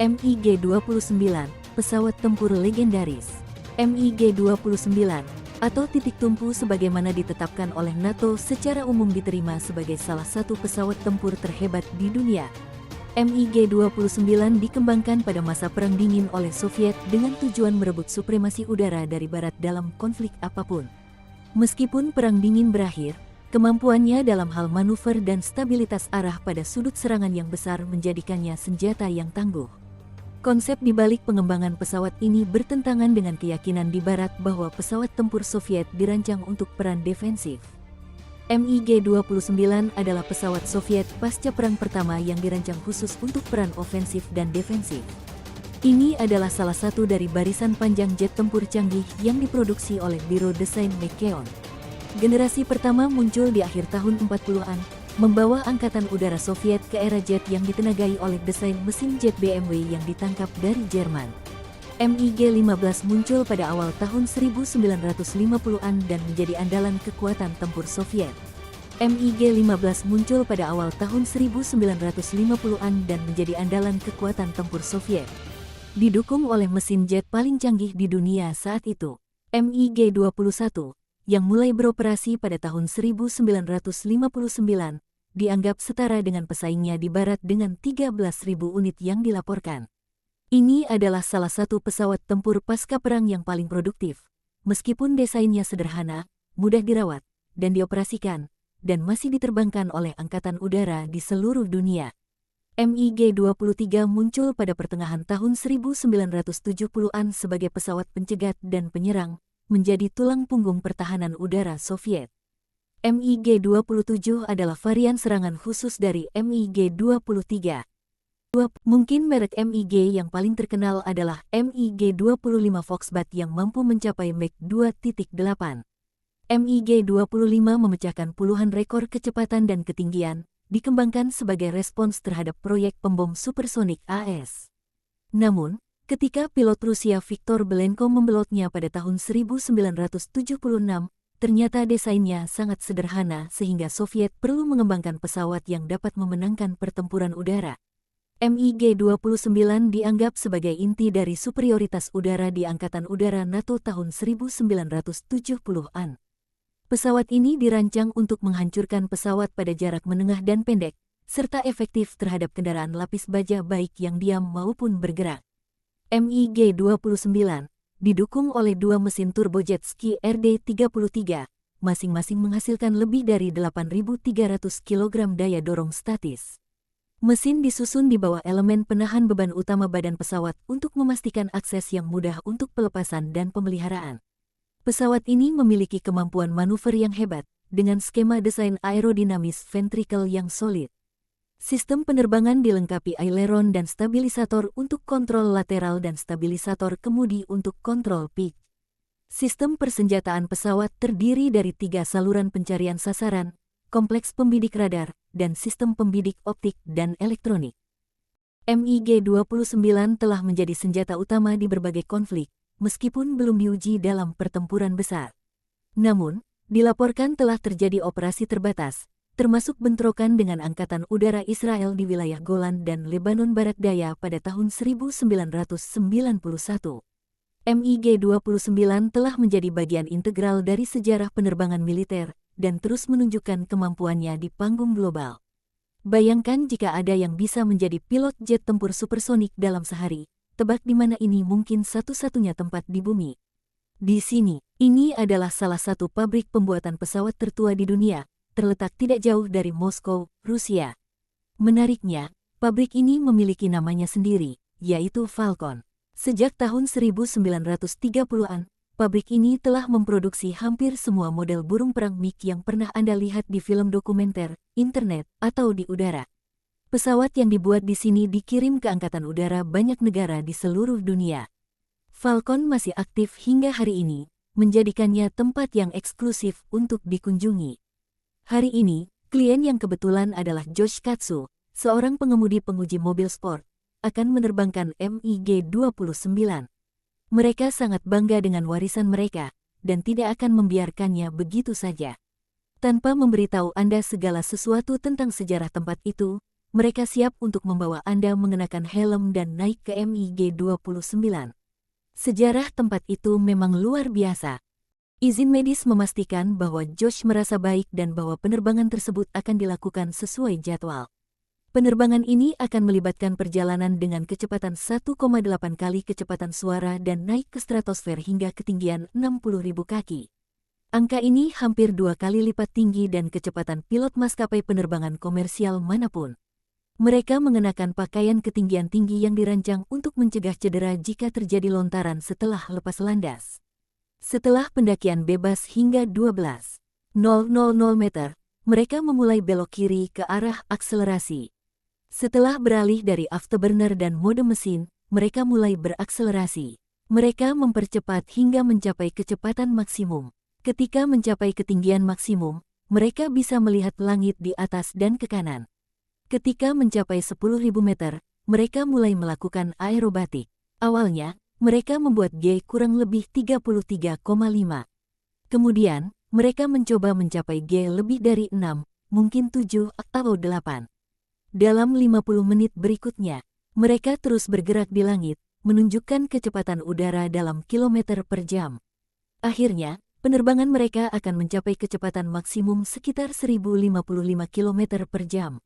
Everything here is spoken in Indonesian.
MiG-29, pesawat tempur legendaris. MiG-29, atau titik tumpu sebagaimana ditetapkan oleh NATO secara umum diterima sebagai salah satu pesawat tempur terhebat di dunia. MiG-29 dikembangkan pada masa Perang Dingin oleh Soviet dengan tujuan merebut supremasi udara dari Barat dalam konflik apapun. Meskipun Perang Dingin berakhir, kemampuannya dalam hal manuver dan stabilitas arah pada sudut serangan yang besar menjadikannya senjata yang tangguh. Konsep di balik pengembangan pesawat ini bertentangan dengan keyakinan di Barat bahwa pesawat tempur Soviet dirancang untuk peran defensif. MiG-29 adalah pesawat Soviet pasca Perang Pertama yang dirancang khusus untuk peran ofensif dan defensif. Ini adalah salah satu dari barisan panjang jet tempur canggih yang diproduksi oleh Biro Desain McKeown. Generasi pertama muncul di akhir tahun 40-an, membawa Angkatan Udara Soviet ke era jet yang ditenagai oleh desain mesin jet BMW yang ditangkap dari Jerman. MiG-15 muncul pada awal tahun 1950-an dan menjadi andalan kekuatan tempur Soviet. MiG-15 muncul pada awal tahun 1950-an dan menjadi andalan kekuatan tempur Soviet. Didukung oleh mesin jet paling canggih di dunia saat itu, MiG-21, yang mulai beroperasi pada tahun 1959, dianggap setara dengan pesaingnya di Barat dengan 13.000 unit yang dilaporkan. Ini adalah salah satu pesawat tempur pasca perang yang paling produktif, meskipun desainnya sederhana, mudah dirawat, dan dioperasikan, dan masih diterbangkan oleh Angkatan Udara di seluruh dunia. MiG-23 muncul pada pertengahan tahun 1970-an sebagai pesawat pencegat dan penyerang, menjadi tulang punggung pertahanan udara Soviet. MiG-27 adalah varian serangan khusus dari MiG-23. Mungkin merek MiG yang paling terkenal adalah MiG-25 Foxbat yang mampu mencapai Mach 2.8. MiG-25 memecahkan puluhan rekor kecepatan dan ketinggian, dikembangkan sebagai respons terhadap proyek pembom supersonik AS. Namun, ketika pilot Rusia Viktor Belenko membelotnya pada tahun 1976, ternyata desainnya sangat sederhana sehingga Soviet perlu mengembangkan pesawat yang dapat memenangkan pertempuran udara. MiG-29 dianggap sebagai inti dari superioritas udara di Angkatan Udara NATO tahun 1970-an. Pesawat ini dirancang untuk menghancurkan pesawat pada jarak menengah dan pendek, serta efektif terhadap kendaraan lapis baja baik yang diam maupun bergerak. MiG-29 didukung oleh dua mesin turbojet Ski RD-33, masing-masing menghasilkan lebih dari 8.300 kg daya dorong statis. Mesin disusun di bawah elemen penahan beban utama badan pesawat untuk memastikan akses yang mudah untuk pelepasan dan pemeliharaan. Pesawat ini memiliki kemampuan manuver yang hebat, dengan skema desain aerodinamis ventricle yang solid. Sistem penerbangan dilengkapi aileron dan stabilisator untuk kontrol lateral dan stabilisator kemudi untuk kontrol pitch. Sistem persenjataan pesawat terdiri dari 3 saluran pencarian sasaran, kompleks pembidik radar, dan sistem pembidik optik dan elektronik. MiG-29 telah menjadi senjata utama di berbagai konflik, meskipun belum diuji dalam pertempuran besar. Namun, dilaporkan telah terjadi operasi terbatas, termasuk bentrokan dengan Angkatan Udara Israel di wilayah Golan dan Lebanon Barat Daya pada tahun 1991. MiG-29 telah menjadi bagian integral dari sejarah penerbangan militer dan terus menunjukkan kemampuannya di panggung global. Bayangkan jika ada yang bisa menjadi pilot jet tempur supersonik dalam sehari, tebak di mana ini mungkin satu-satunya tempat di bumi. Di sini, ini adalah salah satu pabrik pembuatan pesawat tertua di dunia, terletak tidak jauh dari Moskow, Rusia. Menariknya, pabrik ini memiliki namanya sendiri, yaitu Falcon. Sejak tahun 1930-an, pabrik ini telah memproduksi hampir semua model burung perang MiG yang pernah Anda lihat di film dokumenter, internet, atau di udara. Pesawat yang dibuat di sini dikirim ke Angkatan Udara banyak negara di seluruh dunia. Falcon masih aktif hingga hari ini, menjadikannya tempat yang eksklusif untuk dikunjungi. Hari ini, klien yang kebetulan adalah Josh Katsu, seorang pengemudi penguji mobil sport, akan menerbangkan MiG-29. Mereka sangat bangga dengan warisan mereka, dan tidak akan membiarkannya begitu saja. Tanpa memberitahu Anda segala sesuatu tentang sejarah tempat itu, mereka siap untuk membawa Anda mengenakan helm dan naik ke MiG-29. Sejarah tempat itu memang luar biasa. Izin medis memastikan bahwa Josh merasa baik dan bahwa penerbangan tersebut akan dilakukan sesuai jadwal. Penerbangan ini akan melibatkan perjalanan dengan kecepatan 1,8 kali kecepatan suara dan naik ke stratosfer hingga ketinggian 60.000 kaki. Angka ini hampir 2 kali lipat tinggi dan kecepatan pilot maskapai penerbangan komersial manapun. Mereka mengenakan pakaian ketinggian tinggi yang dirancang untuk mencegah cedera jika terjadi lontaran setelah lepas landas. Setelah pendakian bebas hingga 12.000 meter, mereka memulai belok kiri ke arah akselerasi. Setelah beralih dari afterburner dan mode mesin, mereka mulai berakselerasi. Mereka mempercepat hingga mencapai kecepatan maksimum. Ketika mencapai ketinggian maksimum, mereka bisa melihat langit di atas dan ke kanan. Ketika mencapai 10.000 meter, mereka mulai melakukan aerobatik. Awalnya, mereka membuat G kurang lebih 33,5. Kemudian, mereka mencoba mencapai G lebih dari 6, mungkin 7 atau 8. Dalam 50 menit berikutnya, mereka terus bergerak di langit, menunjukkan kecepatan udara dalam kilometer per jam. Akhirnya, penerbangan mereka akan mencapai kecepatan maksimum sekitar 1055 km per jam.